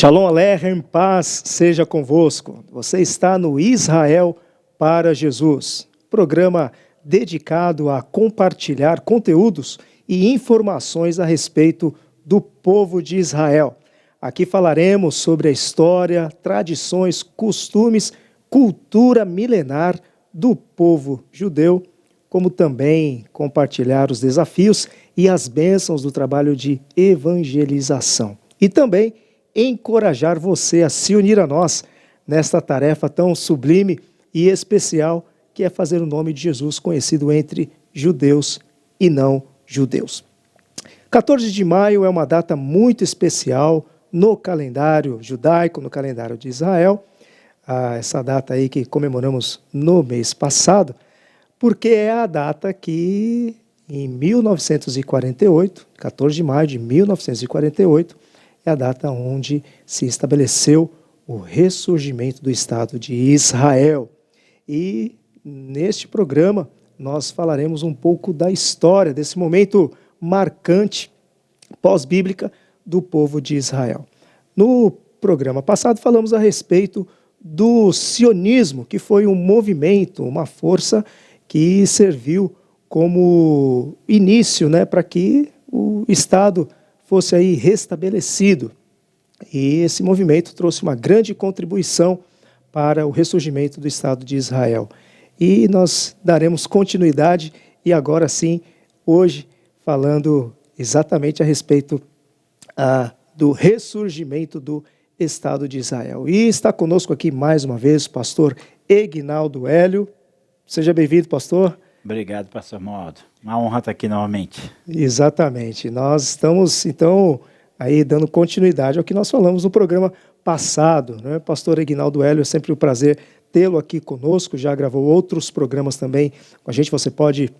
Shalom Aleichem, paz seja convosco. Você está no Israel para Jesus, programa dedicado a compartilhar conteúdos e informações a respeito do povo de Israel. Aqui falaremos sobre a história, tradições, costumes, cultura milenar do povo judeu, como também compartilhar os desafios e as bênçãos do trabalho de evangelização. E também encorajar você a se unir a nós nesta tarefa tão sublime e especial que é fazer o nome de Jesus conhecido entre judeus e não judeus. 14 de maio é uma data muito especial no calendário judaico, no calendário de Israel, essa data aí que comemoramos no mês passado, porque é a data que em 1948, 14 de maio de 1948, é a data onde se estabeleceu o ressurgimento do Estado de Israel. E neste programa nós falaremos um pouco da história desse momento marcante, pós-bíblica, do povo de Israel. No programa passado falamos a respeito do sionismo, que foi um movimento, uma força que serviu como início, para que o Estado fosse aí restabelecido. E esse movimento trouxe uma grande contribuição para o ressurgimento do Estado de Israel. E nós daremos continuidade, e agora sim, hoje, falando exatamente a respeito do ressurgimento do Estado de Israel. E está conosco aqui mais uma vez o pastor Eginaldo Hélio. Seja bem-vindo, pastor. Obrigado, pastor Modo. Uma honra estar aqui novamente. Exatamente. Nós estamos, então, aí dando continuidade ao que nós falamos no programa passado, né? Pastor Eginaldo Hélio, é sempre um prazer tê-lo aqui conosco. Já gravou outros programas também com a gente. Você pode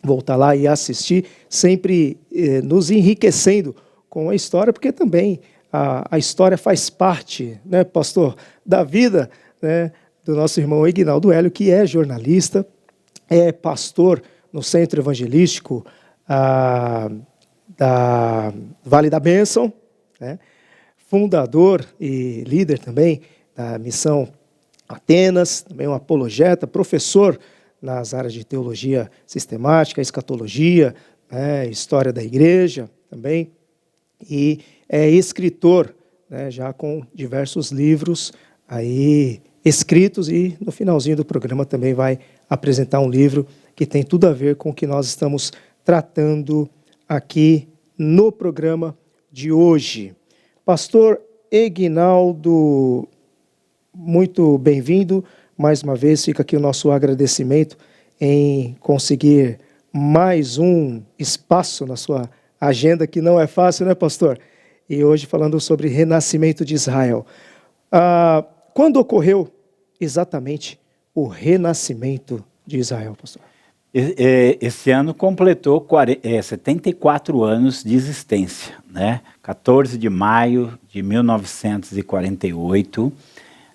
voltar lá e assistir, sempre nos enriquecendo com a história, porque também a história faz parte, né, pastor, da vida, né, do nosso irmão Eginaldo Hélio, que é jornalista, é pastor no Centro Evangelístico da Vale da Bênção, né? Fundador e líder também da Missão Atenas, também um apologeta, professor nas áreas de teologia sistemática, escatologia, história da igreja também, e é escritor, já com diversos livros aí escritos, e no finalzinho do programa também vai apresentar um livro que tem tudo a ver com o que nós estamos tratando aqui no programa de hoje. Pastor Eginaldo, muito bem-vindo. Mais uma vez fica aqui o nosso agradecimento em conseguir mais um espaço na sua agenda, que não é fácil, né, pastor? E hoje falando sobre renascimento de Israel. Quando ocorreu exatamente o renascimento de Israel, pastor? Esse ano completou 74 anos de existência, né? 14 de maio de 1948,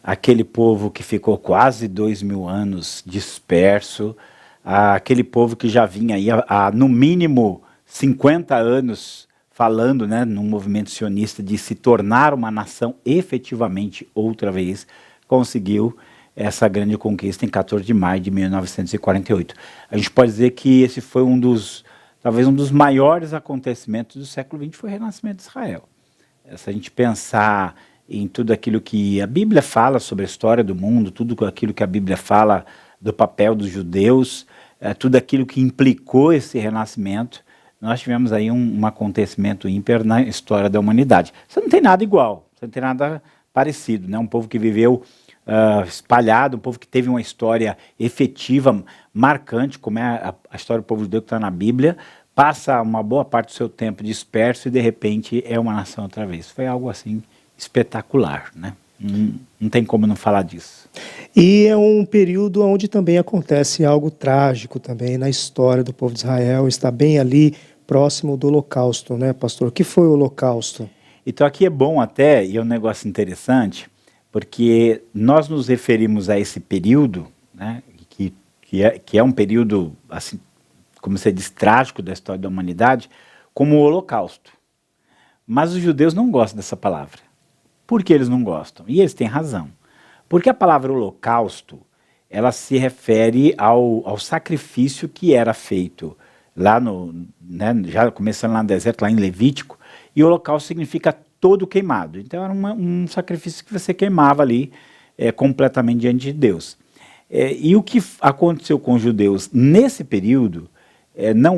aquele povo que ficou quase 2000 anos disperso, aquele povo que já vinha aí há no mínimo 50 anos falando, né, num movimento sionista de se tornar uma nação efetivamente outra vez, conseguiu essa grande conquista em 14 de maio de 1948. A gente pode dizer que esse foi talvez um dos maiores acontecimentos do século XX, foi o renascimento de Israel. Se a gente pensar em tudo aquilo que a Bíblia fala sobre a história do mundo, tudo aquilo que a Bíblia fala do papel dos judeus, tudo aquilo que implicou esse renascimento, nós tivemos aí um acontecimento ímpar na história da humanidade. Isso não tem nada igual, isso não tem nada parecido, né? Um povo que viveu espalhado, um povo que teve uma história efetiva, marcante, como é a história do povo judeu que está na Bíblia, passa uma boa parte do seu tempo disperso e de repente é uma nação outra vez. Foi algo assim espetacular, né? Não tem como não falar disso. E é um período onde também acontece algo trágico também na história do povo de Israel, está bem ali próximo do Holocausto, né, pastor? O que foi o Holocausto? Então aqui é bom até, e é um negócio interessante, porque nós nos referimos a esse período, né, que é um período, assim, como você diz, trágico da história da humanidade, como o Holocausto. Mas os judeus não gostam dessa palavra. Por que eles não gostam? E eles têm razão. Porque a palavra holocausto, ela se refere ao sacrifício que era feito lá né, já começando lá no deserto, lá em Levítico, e holocausto significa todo queimado. Então era um sacrifício que você queimava ali completamente diante de Deus. E o que aconteceu com os judeus nesse período não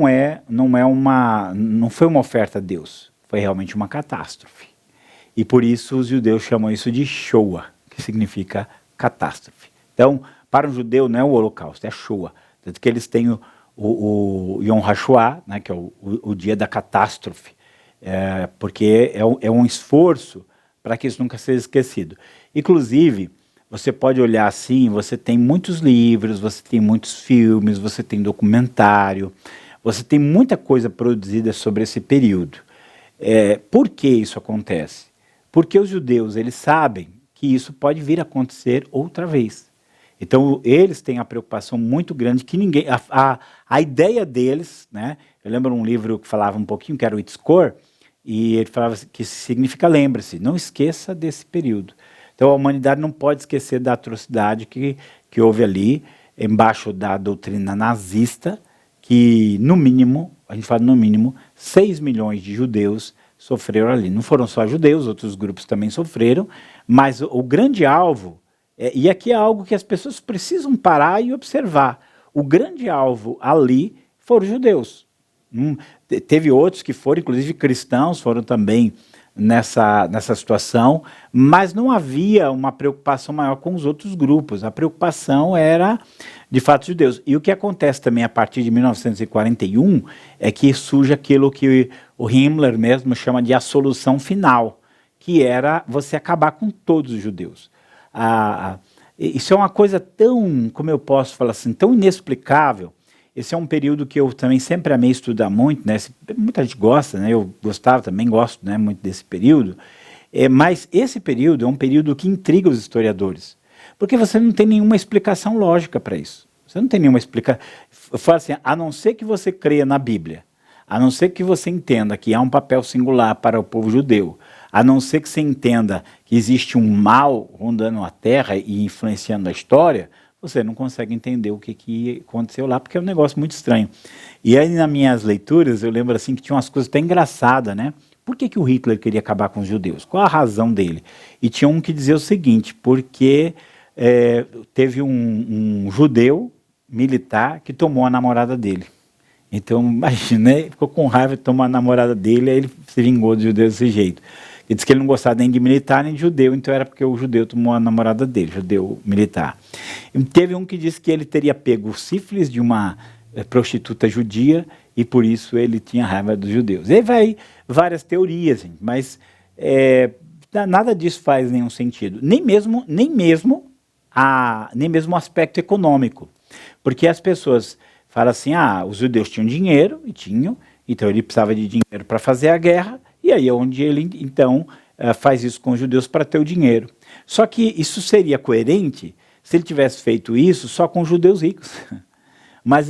foi uma oferta a Deus, foi realmente uma catástrofe. E por isso os judeus chamam isso de Shoah, que significa catástrofe. Então, para um judeu não é o holocausto, é Shoah. Tanto que eles têm o Yom HaShoah, né, que é o dia da catástrofe, porque é um esforço para que isso nunca seja esquecido. Inclusive, você pode olhar assim, você tem muitos livros, você tem muitos filmes, você tem documentário, você tem muita coisa produzida sobre esse período. Por que isso acontece? Porque os judeus, eles sabem que isso pode vir a acontecer outra vez. Então, eles têm a preocupação muito grande que ninguém... A ideia deles, né? Eu lembro um livro que falava um pouquinho, que era o Itzkor, e ele falava que significa lembre-se, não esqueça desse período. Então, a humanidade não pode esquecer da atrocidade que houve ali, embaixo da doutrina nazista, que, no mínimo, a gente fala no mínimo, 6 milhões de judeus sofreram ali. Não foram só judeus, outros grupos também sofreram, mas o grande alvo, e aqui é algo que as pessoas precisam parar e observar, o grande alvo ali foram os judeus. Teve outros que foram, inclusive cristãos, foram também nessa situação, mas não havia uma preocupação maior com os outros grupos. A preocupação era, de fato, judeus. E o que acontece também a partir de 1941 é que surge aquilo que o Himmler mesmo chama de a solução final, que era você acabar com todos os judeus. Isso é uma coisa tão, como eu posso falar assim, tão inexplicável. Esse é um período que eu também sempre amei estudar muito, né? Muita gente gosta, né? Eu gostava, também gosto, né, muito desse período. Mas esse período é um período que intriga os historiadores, porque você não tem nenhuma explicação lógica para isso. Você não tem nenhuma explicação. Eu falo assim, a não ser que você creia na Bíblia, a não ser que você entenda que há um papel singular para o povo judeu, a não ser que você entenda que existe um mal rondando a terra e influenciando a história, você não consegue entender o que aconteceu lá, porque é um negócio muito estranho. E aí, nas minhas leituras, eu lembro assim que tinha umas coisas até engraçadas, né? Por que o Hitler queria acabar com os judeus? Qual a razão dele? E tinha um que dizia o seguinte, porque teve um judeu militar que tomou a namorada dele. Então, imagina, né? Ficou com raiva de tomar a namorada dele, aí ele se vingou dos judeus desse jeito. Ele disse que ele não gostava nem de militar nem de judeu, então era porque o judeu tomou a namorada dele, judeu militar. E teve um que disse que ele teria pego o sífilis de uma prostituta judia e por isso ele tinha raiva dos judeus. E aí vai várias teorias, gente, mas nada disso faz nenhum sentido. Nem mesmo o aspecto econômico. Porque as pessoas falam assim, os judeus tinham dinheiro, e tinham, então ele precisava de dinheiro para fazer a guerra, e aí é onde ele, então, faz isso com os judeus para ter o dinheiro. Só que isso seria coerente se ele tivesse feito isso só com judeus ricos. Mas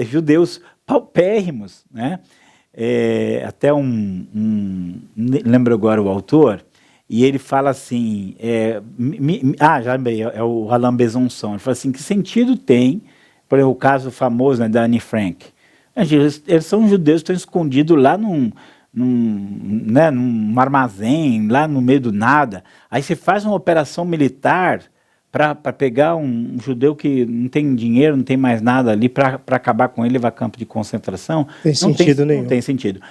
judeus paupérrimos, né? Até lembro agora o autor, e ele fala assim, já lembrei, é o Alain Besançon, ele fala assim, que sentido tem, por exemplo, o caso famoso, né, da Anne Frank. Eles são judeus que estão escondidos lá num armazém, lá no meio do nada. Aí você faz uma operação militar para pegar um judeu que não tem dinheiro, não tem mais nada ali, para acabar com ele e levar a campo de concentração. Tem sentido nenhum. Não tem sentido.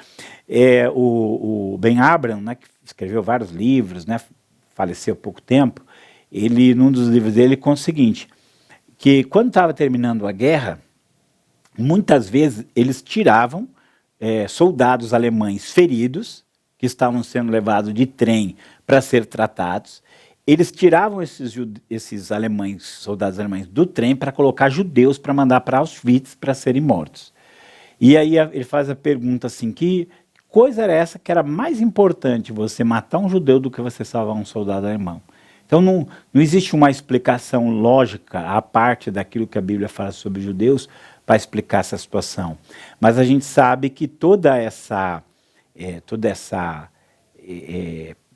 O Ben Abraham, né, que escreveu vários livros, né, faleceu há pouco tempo, ele, num dos livros dele, conta o seguinte, que quando estava terminando a guerra, muitas vezes eles tiravam soldados alemães feridos, que estavam sendo levados de trem para ser tratados, eles tiravam esses alemães, soldados alemães do trem para colocar judeus para mandar para Auschwitz para serem mortos. E aí ele faz a pergunta assim, que coisa era essa que era mais importante você matar um judeu do que você salvar um soldado alemão? Então não existe uma explicação lógica à parte daquilo que a Bíblia fala sobre os judeus para explicar essa situação. Mas a gente sabe que toda essa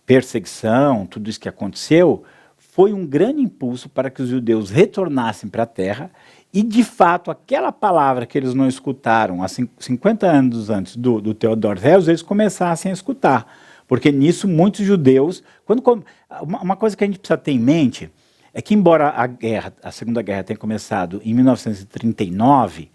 perseguição, tudo isso que aconteceu, foi um grande impulso para que os judeus retornassem para a terra e, de fato, aquela palavra que eles não escutaram há 50 anos antes do Theodor Herzl, eles começassem a escutar. Porque nisso muitos judeus... uma coisa que a gente precisa ter em mente é que, embora a Segunda Guerra tenha começado em 1939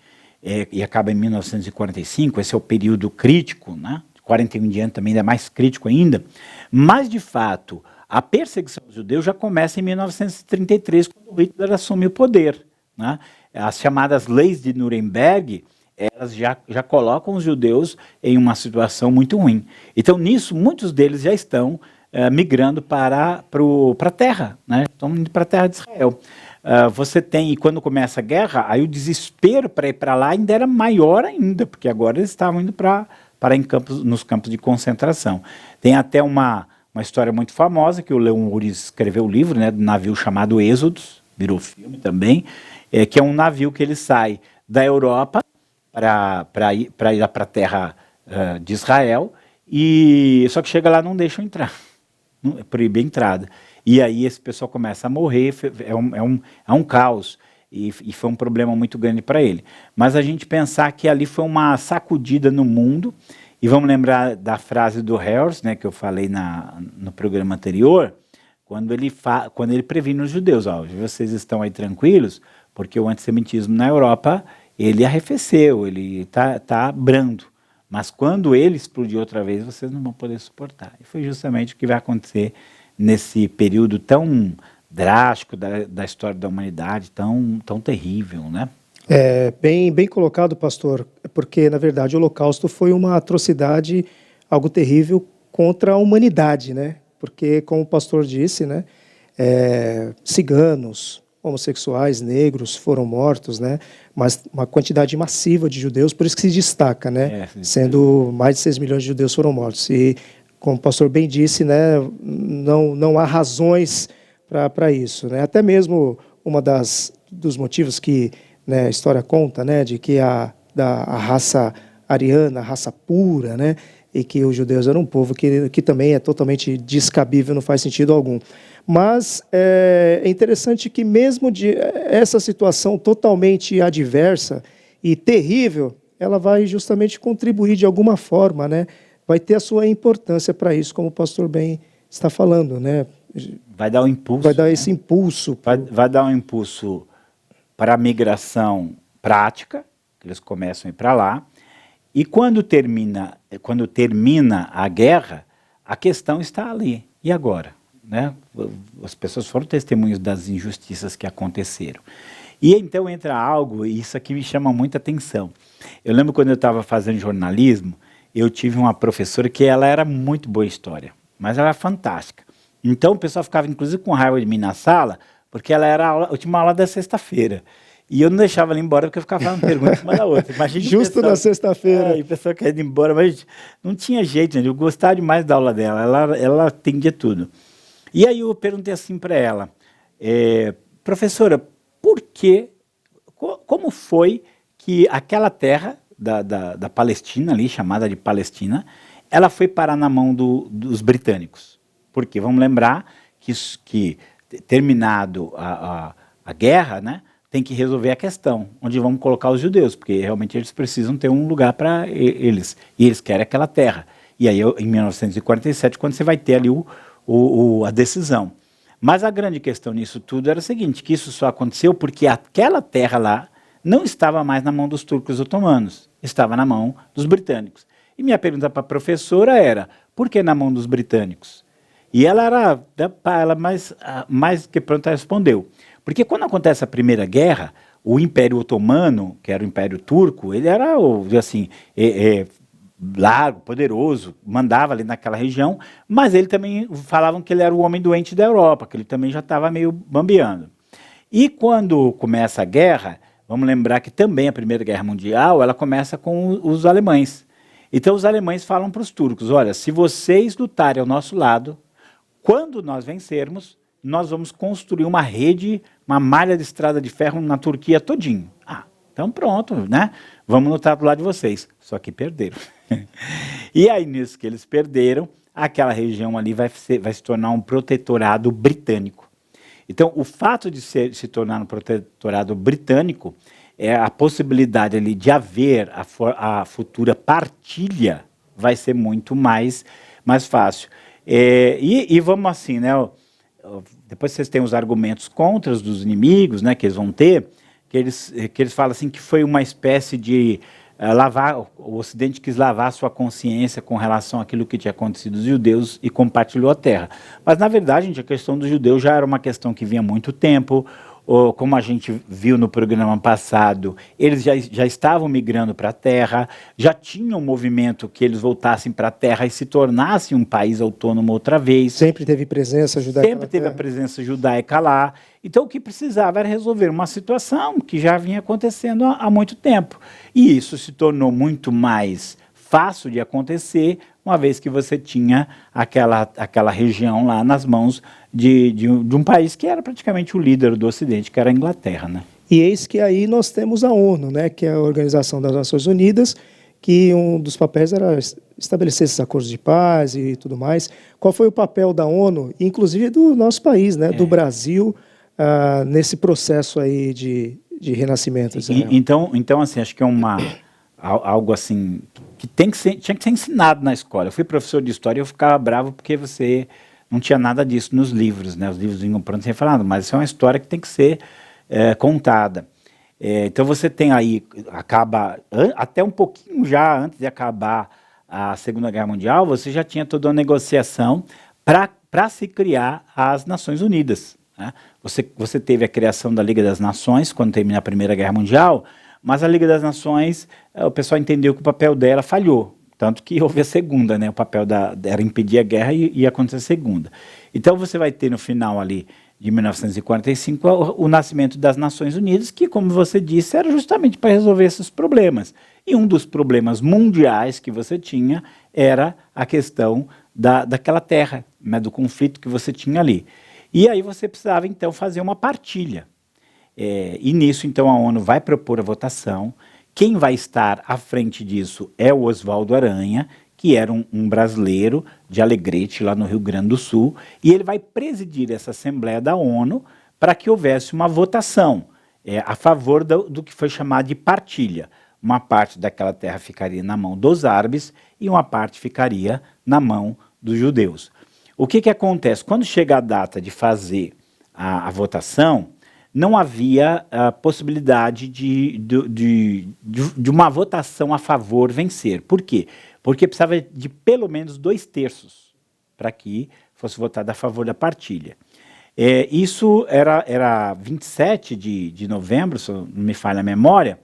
e acaba em 1945, esse é o período crítico, né? 41 em diante também é mais crítico ainda, mas, de fato, a perseguição dos judeus já começa em 1933, quando o Hitler assume o poder, né? As chamadas leis de Nuremberg, elas já colocam os judeus em uma situação muito ruim. Então, nisso, muitos deles já estão migrando para a terra, né? Estão indo para a terra de Israel. Você tem, e quando começa a guerra, aí o desespero para ir para lá ainda era maior ainda, porque agora eles estavam indo nos campos de concentração. Tem até uma história muito famosa, que o Leon Uris escreveu o livro, né, do navio chamado Êxodos, virou filme também, que é um navio que ele sai da Europa para ir para a terra de Israel, e só que chega lá não deixam entrar, proíbe a entrada. E aí esse pessoal começa a morrer, é um caos, e foi um problema muito grande para ele. Mas a gente pensar que ali foi uma sacudida no mundo, e vamos lembrar da frase do Herzl, né, que eu falei no programa anterior, quando ele previne os judeus, ó, vocês estão aí tranquilos, porque o antissemitismo na Europa, ele arrefeceu, ele tá brando. Mas quando ele explodir outra vez, vocês não vão poder suportar. E foi justamente o que vai acontecer nesse período tão drástico da história da humanidade, tão terrível, né? Bem colocado, pastor, porque, na verdade, o Holocausto foi uma atrocidade, algo terrível contra a humanidade, né? Porque, como o pastor disse, né, ciganos, homossexuais, negros foram mortos, né? Mas uma quantidade massiva de judeus, por isso que se destaca, né? Sendo mais de 6 milhões de judeus foram mortos. E, como o pastor bem disse, né, não há razões para isso, né? Até mesmo dos motivos que, né, a história conta, né, de que a raça ariana, a raça pura, né, e que os judeus eram um povo que também é totalmente descabível, não faz sentido algum. Mas é interessante que mesmo essa situação totalmente adversa e terrível, ela vai justamente contribuir de alguma forma, né? Vai ter a sua importância para isso, como o pastor bem está falando, né? Vai dar um impulso. Vai dar esse impulso. Vai dar um impulso para a migração prática, que eles começam a ir para lá, e quando termina a guerra, a questão está ali. E agora? Né? As pessoas foram testemunhas das injustiças que aconteceram. E então entra algo, e isso aqui me chama muita atenção. Eu lembro quando eu estava fazendo jornalismo, eu tive uma professora que ela era muito boa em história, mas ela era fantástica. Então o pessoal ficava inclusive com raiva de mim na sala, porque ela era a última aula da sexta-feira. E eu não deixava ela ir embora porque eu ficava fazendo perguntas uma da outra. Imagina justo pessoal, na sexta-feira. E a pessoa querendo ir embora, mas não tinha jeito, gente. Eu gostava demais da aula dela, ela atendia tudo. E aí eu perguntei assim para ela, professora, como foi que aquela terra da Palestina ali, chamada de Palestina, ela foi parar na mão dos britânicos? Porque vamos lembrar que terminado a guerra, né, tem que resolver a questão, onde vamos colocar os judeus, porque realmente eles precisam ter um lugar para eles, e eles querem aquela terra. E aí, em 1947, quando você vai ter ali a decisão. Mas a grande questão nisso tudo era o seguinte, que isso só aconteceu porque aquela terra lá não estava mais na mão dos turcos otomanos, estava na mão dos britânicos. E minha pergunta para a professora era, por que na mão dos britânicos? E ela era mais que pronta, respondeu. Porque quando acontece a Primeira Guerra, o Império Otomano, que era o Império Turco, ele era assim, largo, poderoso, mandava ali naquela região, mas ele também falavam que ele era o homem doente da Europa, que ele também já estava meio bambeando. E quando começa a guerra, vamos lembrar que também a Primeira Guerra Mundial, ela começa com os alemães. Então os alemães falam para os turcos, olha, se vocês lutarem ao nosso lado, quando nós vencermos, nós vamos construir uma rede, uma malha de estrada de ferro na Turquia todinho. Então pronto, né? Vamos lutar do lado de vocês. Só que perderam. E aí, nisso que eles perderam, aquela região ali vai se tornar um protetorado britânico. Então, o fato de se tornar um protetorado britânico, a possibilidade ali de haver a futura partilha vai ser muito mais fácil. E vamos assim, né? Depois vocês têm os argumentos contra dos inimigos, né, que eles vão ter, que eles falam assim que foi uma espécie de o Ocidente quis lavar a sua consciência com relação àquilo que tinha acontecido dos judeus e compartilhou a terra. Mas, na verdade, gente, a questão dos judeus já era uma questão que vinha há muito tempo. Como a gente viu no programa passado, eles já estavam migrando para a terra, já tinham um movimento que eles voltassem para a terra e se tornassem um país autônomo outra vez. Sempre teve presença judaica. Sempre teve a presença judaica lá. Então, o que precisava era resolver uma situação que já vinha acontecendo há muito tempo. E isso se tornou muito mais fácil de acontecer, uma vez que você tinha aquela região lá nas mãos de um país que era praticamente o líder do Ocidente, que era a Inglaterra, né? E eis que aí nós temos a ONU, né, que é a Organização das Nações Unidas, que um dos papéis era estabelecer esses acordos de paz e tudo mais. Qual foi o papel da ONU, inclusive do nosso país, né, do Brasil, nesse processo aí de renascimento? Então, assim, acho que é algo assim que tinha que ser ensinado na escola. Eu fui professor de história e eu ficava bravo porque você não tinha nada disso nos livros, né? Os livros vinham prontos sem falar, mas isso é uma história que tem que ser contada. Então você tem aí, até um pouquinho já antes de acabar a Segunda Guerra Mundial, você já tinha toda uma negociação para se criar as Nações Unidas, né? Você teve a criação da Liga das Nações quando termina a Primeira Guerra Mundial, mas a Liga das Nações, o pessoal entendeu que o papel dela falhou, tanto que houve a segunda, né? O papel era impedir a guerra e ia acontecer a segunda. Então você vai ter no final ali de 1945 o nascimento das Nações Unidas, que, como você disse, era justamente para resolver esses problemas. E um dos problemas mundiais que você tinha era a questão daquela terra, né? Do conflito que você tinha ali. E aí você precisava, então, fazer uma partilha. E nisso, então, a ONU vai propor a votação. Quem vai estar à frente disso é o Oswaldo Aranha, que era um brasileiro de Alegrete, lá no Rio Grande do Sul, e ele vai presidir essa Assembleia da ONU para que houvesse uma votação a favor do que foi chamado de partilha. Uma parte daquela terra ficaria na mão dos árabes e uma parte ficaria na mão dos judeus. O que acontece? Quando chega a data de fazer a votação, não havia a possibilidade de uma votação a favor vencer. Por quê? Porque precisava de pelo menos 2/3 para que fosse votado a favor da partilha. Isso era 27 de novembro, se não me falha a memória,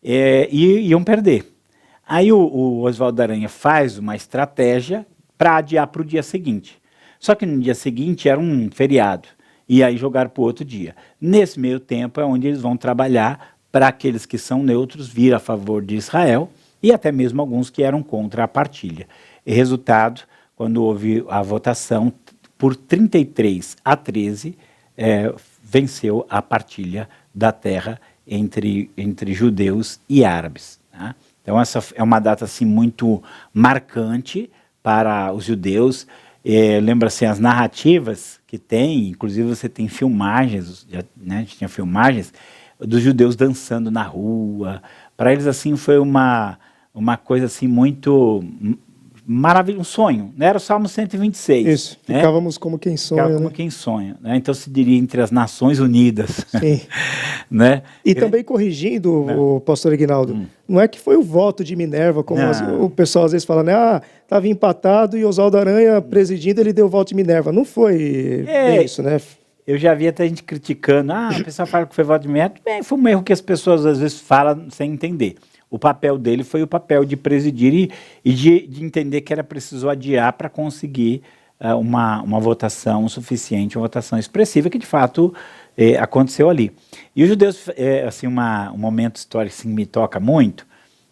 e iam perder. Aí o Oswaldo Aranha faz uma estratégia para adiar para o dia seguinte. Só que no dia seguinte era um feriado. E aí jogaram para o outro dia. Nesse meio tempo é onde eles vão trabalhar para aqueles que são neutros vir a favor de Israel e até mesmo alguns que eram contra a partilha. E resultado, quando houve a votação, por 33-13, venceu a partilha da terra entre judeus e árabes, né? Então essa é uma data assim, muito marcante para os judeus. Lembra-se as narrativas que tem, inclusive você tem filmagens, né, a gente tinha filmagens dos judeus dançando na rua. Para eles assim foi uma coisa assim muito maravilhosa, um sonho, né? Era o Salmo 126. Isso, né? Ficávamos como quem sonha. Ficava como quem sonha, né? Então se diria entre as Nações Unidas. Sim. né? E também corrigindo o pastor Aguinaldo, não é que foi o voto de Minerva, como o pessoal às vezes fala, né? Estava empatado e Oswaldo Aranha presidindo, ele deu o voto de Minerva. Não foi bem isso, né? Eu já vi até gente criticando, o pessoal fala que foi voto de Minerva. Bem, foi um erro que as pessoas às vezes falam sem entender. O papel dele foi o papel de presidir e de entender que era preciso adiar para conseguir uma votação suficiente, uma votação expressiva, que de fato aconteceu ali. E os judeus, assim, um momento histórico assim, me toca muito.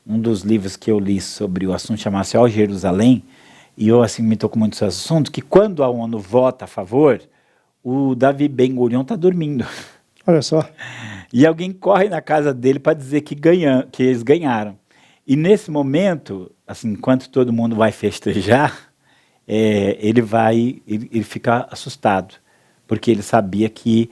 Um dos livros que eu li sobre o assunto chama-se Ó Jerusalém, e eu assim, me tocou muito esse assunto, que quando a ONU vota a favor, o Davi Ben-Gurion está dormindo. Olha só. E alguém corre na casa dele para dizer que eles ganharam. E nesse momento, assim, enquanto todo mundo vai festejar, ele fica assustado, porque ele sabia que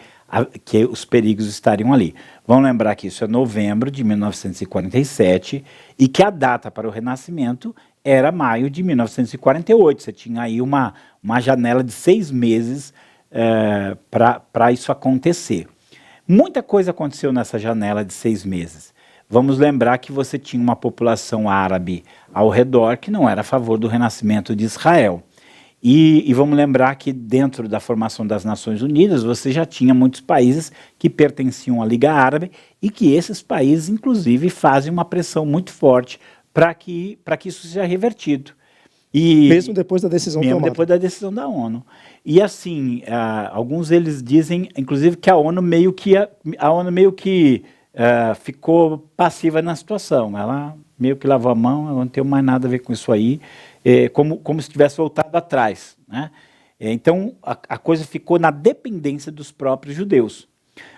os perigos estariam ali. Vamos lembrar que isso é novembro de 1947 e que a data para o renascimento era maio de 1948. Você tinha aí uma janela de 6 meses para isso acontecer. Muita coisa aconteceu nessa janela de 6 meses. Vamos lembrar que você tinha uma população árabe ao redor que não era a favor do renascimento de Israel. E vamos lembrar que dentro da formação das Nações Unidas, você já tinha muitos países que pertenciam à Liga Árabe e que esses países, inclusive, fazem uma pressão muito forte para que isso seja revertido. Mesmo depois da decisão tomada. Mesmo depois da decisão da ONU. E assim, alguns eles dizem, inclusive, que a ONU meio que ficou passiva na situação. Ela meio que lavou a mão, ela não tem mais nada a ver com isso aí, como se tivesse voltado atrás, né? Então, a coisa ficou na dependência dos próprios judeus.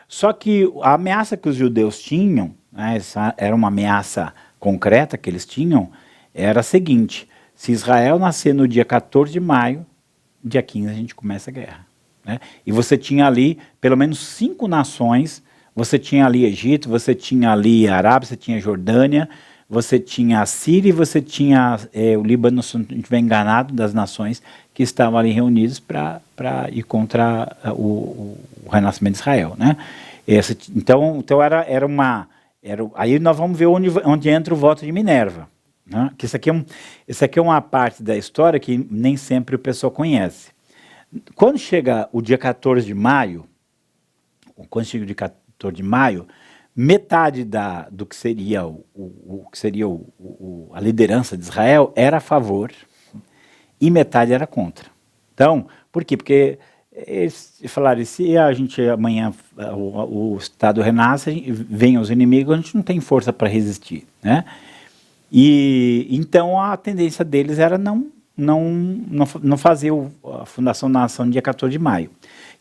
Só que a ameaça que os judeus tinham, né, essa era uma ameaça concreta que eles tinham, era a seguinte: se Israel nascer no dia 14 de maio, dia 15 a gente começa a guerra, né? E você tinha ali pelo menos 5 nações, você tinha ali Egito, você tinha ali a Arábia, você tinha a Jordânia, você tinha a Síria e você tinha o Líbano, se não estiver enganado, das nações que estavam ali reunidas para ir contra o renascimento de Israel, né? Então aí nós vamos ver onde entra o voto de Minerva, né? Que isso aqui é uma parte da história que nem sempre o pessoal conhece. Quando chega o dia 14 de maio, metade do que seria a liderança de Israel era a favor e metade era contra. Então, por quê? Porque eles falaram, se a gente amanhã o Estado renasce, vem os inimigos, a gente não tem força para resistir, né? E então a tendência deles era não fazer a fundação da nação no dia 14 de maio.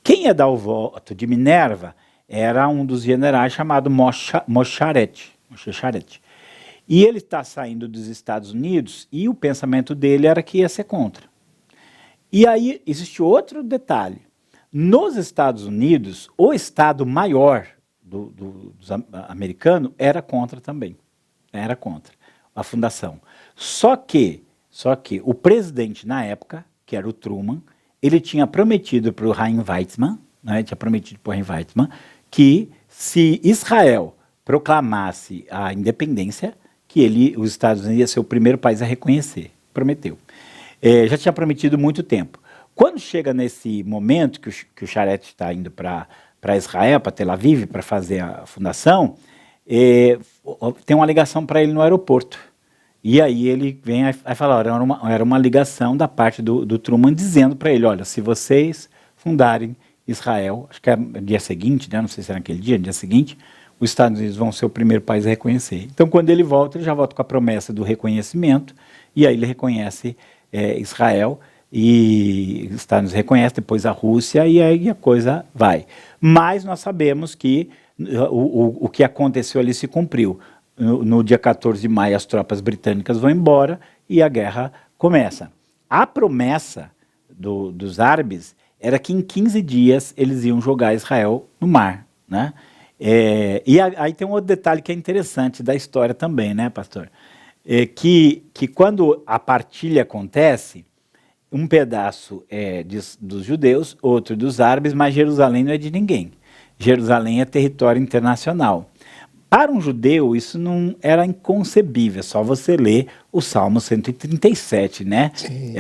Quem ia dar o voto de Minerva era um dos generais chamado Moshe Sharet. E ele está saindo dos Estados Unidos e o pensamento dele era que ia ser contra. E aí existe outro detalhe. Nos Estados Unidos, o Estado maior dos americano era contra também. Era contra a fundação. Só que o presidente na época, que era o Truman, ele tinha prometido para o Chaim Weizmann, né, que se Israel proclamasse a independência, que os Estados Unidos ia ser o primeiro país a reconhecer. Prometeu. Já tinha prometido muito tempo. Quando chega nesse momento que o Sharet está indo para Israel, para Tel Aviv, para fazer a fundação, tem uma ligação para ele no aeroporto. E aí ele vem e fala, era uma ligação da parte do Truman dizendo para ele, olha, se vocês fundarem Israel, acho que é no dia seguinte, né? Não sei se era naquele dia, no dia seguinte, os Estados Unidos vão ser o primeiro país a reconhecer. Então, quando ele já volta com a promessa do reconhecimento, e aí ele reconhece Israel, e os Estados Unidos reconhecem, depois a Rússia, e aí a coisa vai. Mas nós sabemos que o que aconteceu ali se cumpriu. No dia 14 de maio, as tropas britânicas vão embora e a guerra começa. A promessa dos árabes era que em 15 dias eles iam jogar Israel no mar, né? E aí tem um outro detalhe que é interessante da história também, né, pastor? Que quando a partilha acontece, um pedaço é dos judeus, outro dos árabes, mas Jerusalém não é de ninguém. Jerusalém é território internacional. Para um judeu, isso não era inconcebível, é só você ler o Salmo 137, né?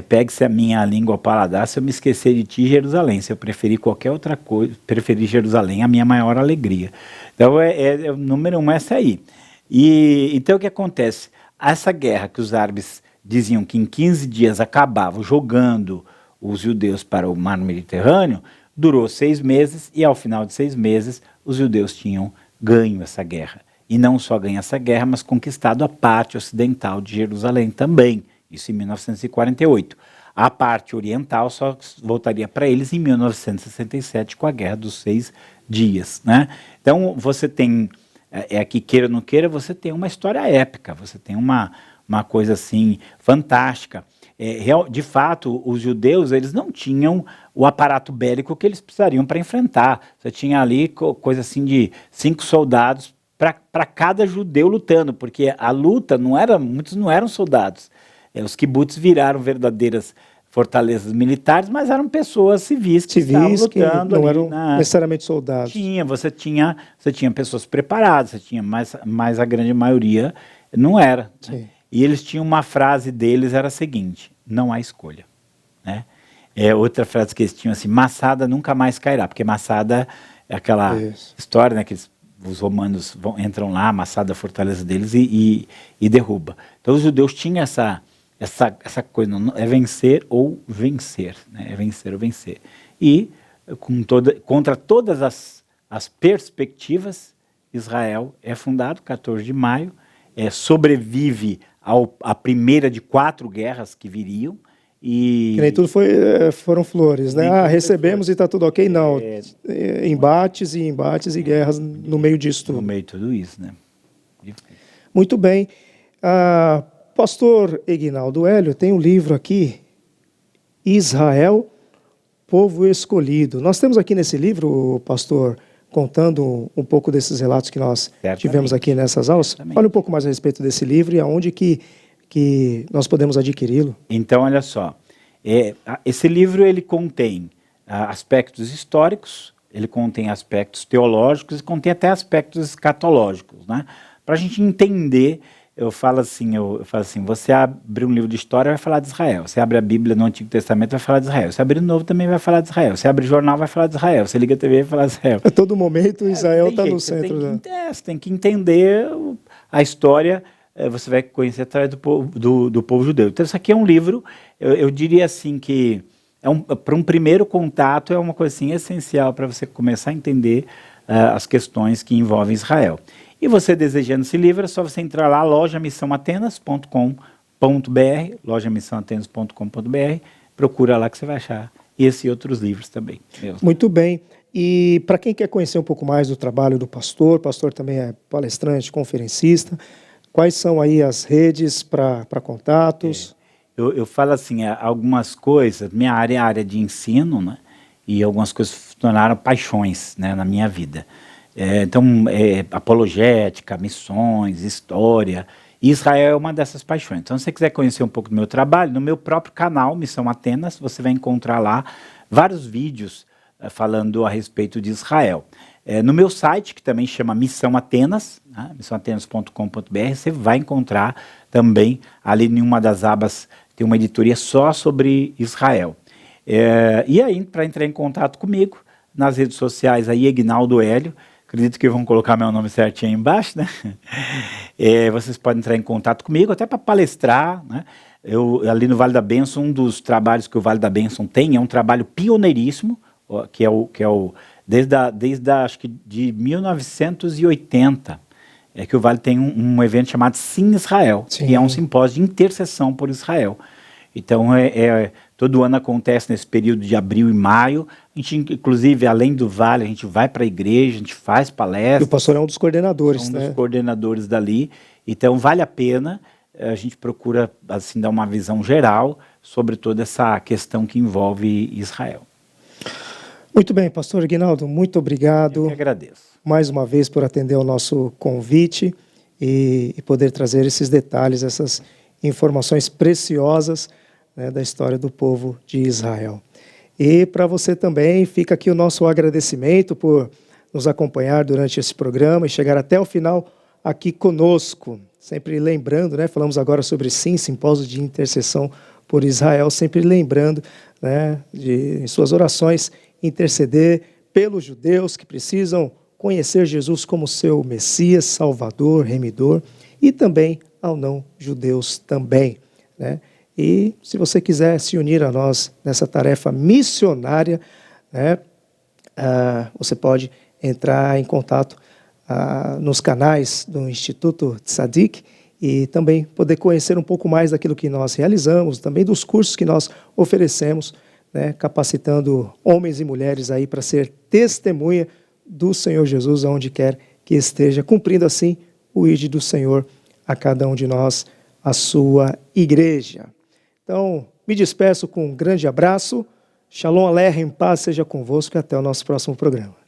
Pegue-se a minha língua ao paladar, se eu me esquecer de ti, Jerusalém. Se eu preferir qualquer outra coisa, preferir Jerusalém, a minha maior alegria. Então, o número 1 é essa aí. E então, o que acontece? Essa guerra que os árabes diziam que em 15 dias acabavam jogando os judeus para o mar Mediterrâneo, durou 6 meses, e ao final de 6 meses, os judeus tinham ganho essa guerra. E não só ganho essa guerra, mas conquistado a parte ocidental de Jerusalém também, isso em 1948. A parte oriental só voltaria para eles em 1967, com a Guerra dos 6 Dias, né? Então, você tem, que queira ou não queira, você tem uma história épica, você tem uma coisa assim fantástica. De fato, os judeus eles não tinham o aparato bélico que eles precisariam para enfrentar. Você tinha ali coisa assim de 5 soldados para cada judeu lutando, porque a luta muitos não eram soldados. Os kibbutz viraram verdadeiras fortalezas militares, mas eram pessoas civis que estavam lutando. Que não eram necessariamente soldados. Você tinha pessoas preparadas, você tinha, mas a grande maioria não era. Né? E eles tinham uma frase deles, era a seguinte: não há escolha. Né? Outra frase que eles tinham assim: Massada nunca mais cairá, porque Massada é aquela história, né, que os romanos entram lá, Massada a fortaleza deles e derruba. Então os judeus tinham essa coisa, é vencer ou vencer, né? É vencer ou vencer. E contra todas as perspectivas, Israel é fundado 14 de maio, sobrevive à primeira de 4 guerras que viriam. Que nem tudo foram flores, né? Recebemos e está tudo ok. Não, embates e guerras no meio disso tudo. No meio de tudo isso, né? Muito bem. Pastor Eguinaldo Hélio tem um livro aqui, Israel, Povo Escolhido. Nós temos aqui nesse livro, pastor, contando um pouco desses relatos que nós tivemos aqui nessas aulas. Fale um pouco mais a respeito desse livro e aonde que nós podemos adquiri-lo. Então, olha só, esse livro ele contém aspectos históricos, ele contém aspectos teológicos e contém até aspectos escatológicos, né? Para a gente entender, eu falo assim, você abre um livro de história, vai falar de Israel. Você abre a Bíblia no Antigo Testamento, vai falar de Israel. Você abre o Novo, também vai falar de Israel. Você abre jornal, vai falar de Israel. Você liga a TV, vai falar de Israel. A todo momento, Israel está no centro. Você tem que entender a história, você vai conhecer através do povo judeu. Então, isso aqui é um livro, eu diria assim que, para um primeiro contato, é uma coisa assim, essencial para você começar a entender as questões que envolvem Israel. E você desejando esse livro, é só você entrar lá, lojamissãoatenas.com.br, lojamissãoatenas.com.br, procura lá que você vai achar esse e outros livros também. Muito bem. E para quem quer conhecer um pouco mais do trabalho do pastor, o pastor também é palestrante, conferencista, quais são aí as redes para contatos? Eu falo assim, algumas coisas, minha área é a área de ensino, né? E algumas coisas se tornaram paixões, né, na minha vida. Então, apologética, missões, história. Israel é uma dessas paixões. Então, se você quiser conhecer um pouco do meu trabalho, no meu próprio canal, Missão Atenas, você vai encontrar lá vários vídeos falando a respeito de Israel. No meu site, que também chama Missão Atenas, né, missãoatenas.com.br, você vai encontrar também, ali em uma das abas, tem uma editoria só sobre Israel. E aí, para entrar em contato comigo, nas redes sociais, aí, Eguinaldo Hélio, acredito que vão colocar meu nome certinho aí embaixo, né? Vocês podem entrar em contato comigo, até para palestrar, né? Ali no Vale da Bênção, um dos trabalhos que o Vale da Bênção tem é um trabalho pioneiríssimo, que é o desde acho que de 1980, que o Vale tem um evento chamado Sim Israel, que é um simpósio de intercessão por Israel. Então, todo ano acontece nesse período de abril e maio. A gente, inclusive, além do Vale, a gente vai para a igreja, a gente faz palestras. E o pastor é um dos coordenadores, né? Um dos coordenadores dali. Então, vale a pena. A gente procura assim, dar uma visão geral sobre toda essa questão que envolve Israel. Muito bem, pastor Eguinaldo, muito obrigado. Eu que agradeço. Mais uma vez por atender ao nosso convite e poder trazer esses detalhes, essas informações preciosas, né, da história do povo de Israel. E para você também, fica aqui o nosso agradecimento por nos acompanhar durante esse programa e chegar até o final aqui conosco. Sempre lembrando, né, falamos agora sobre simpósio de intercessão por Israel, sempre lembrando, né, em suas orações, interceder pelos judeus que precisam conhecer Jesus como seu Messias, Salvador, Remidor, e também ao não-judeus também, né? E se você quiser se unir a nós nessa tarefa missionária, né, você pode entrar em contato nos canais do Instituto Tzadik e também poder conhecer um pouco mais daquilo que nós realizamos, também dos cursos que nós oferecemos, né, capacitando homens e mulheres aí para ser testemunha do Senhor Jesus aonde quer que esteja, cumprindo assim o ID do Senhor a cada um de nós, a sua igreja. Então, me despeço com um grande abraço. Shalom Aleichem, paz seja convosco e até o nosso próximo programa.